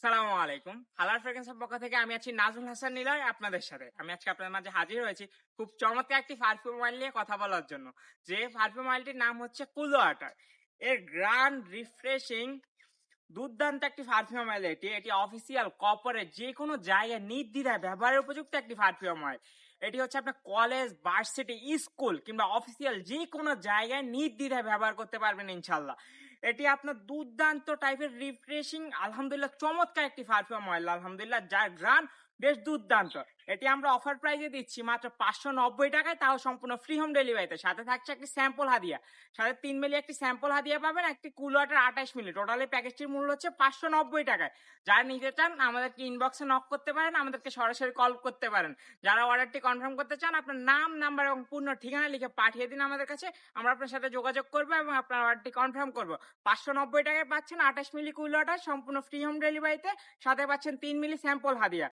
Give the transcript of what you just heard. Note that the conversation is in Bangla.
সালামু আলাইকুম। হালাল ফ্রেগ্রেন্সের পক্ষ থেকে আমি আছি নাজমুল হাসান নিলয় আপনাদের সাথে। আমি আজকে আপনাদের মাঝে হাজির হয়েছি খুব চমৎকার একটি পারফিউম অয়েল নিয়ে কথা বলার জন্য। যে পারফিউম অয়েলটির নাম হচ্ছে কুল ওয়াটার। এর গ্রান্ড রিফ্রেশিং দুর্দান্ত একটি পারফিউম অয়েল এটি। এটি অফিসিয়াল কর্পোরেট যেকোনো জায়গায় নির্দ্বিধায় ব্যবহারের উপযুক্ত একটি পারফিউম অয়েল। এটি হচ্ছে আপনার কলেজ, ভার্সিটি, স্কুল কিংবা অফিসিয়াল যেকোনো জায়গায় নির্দ্বিধায় ব্যবহার করতে পারবেন ইনশাআল্লাহ। এটি আপনার দুর্দান্ত টাইপের রিফ্রেশিং আলহামদুলিল্লাহ চমৎকার একটি পারফিউম অয়েল আলহামদুলিল্লাহ, যার গ্রান বেশ দুর্দান্ত। এটি আমরা অফার প্রাইসে দিচ্ছি মাত্র 590 টাকায়, তাও সম্পূর্ণ ফ্রি হোম ডেলিভারিতে। সাথে থাকছে একটি স্যাম্পল হাদিয়া, সাথে 3 মিলি একটি স্যাম্পল হাদিয়া পাবেন, একটি কুল ওয়াটার 28 মিলি। টোটালি প্যাকেজটির মূল্য হচ্ছে 590 টাকায়। যারা নিতে চান আমাদেরকে ইনবক্সে নক করতে পারেন, আমাদেরকে সরাসরি কল করতে পারেন। যারা অর্ডারটি কনফার্ম করতে চান আপনার নাম, নাম্বার এবং পূর্ণ ঠিকানা লিখে পাঠিয়ে দিন আমাদের কাছে। আমরা আপনার সাথে যোগাযোগ করবো এবং আপনার অর্ডারটি কনফার্ম করবো। 590 টাকায় পাচ্ছেন 28 মিলি কুল ওয়াটার সম্পূর্ণ ফ্রি হোম ডেলিভারিতে, সাথে পাচ্ছেন 3 মিলি স্যাম্পল হাদিয়া।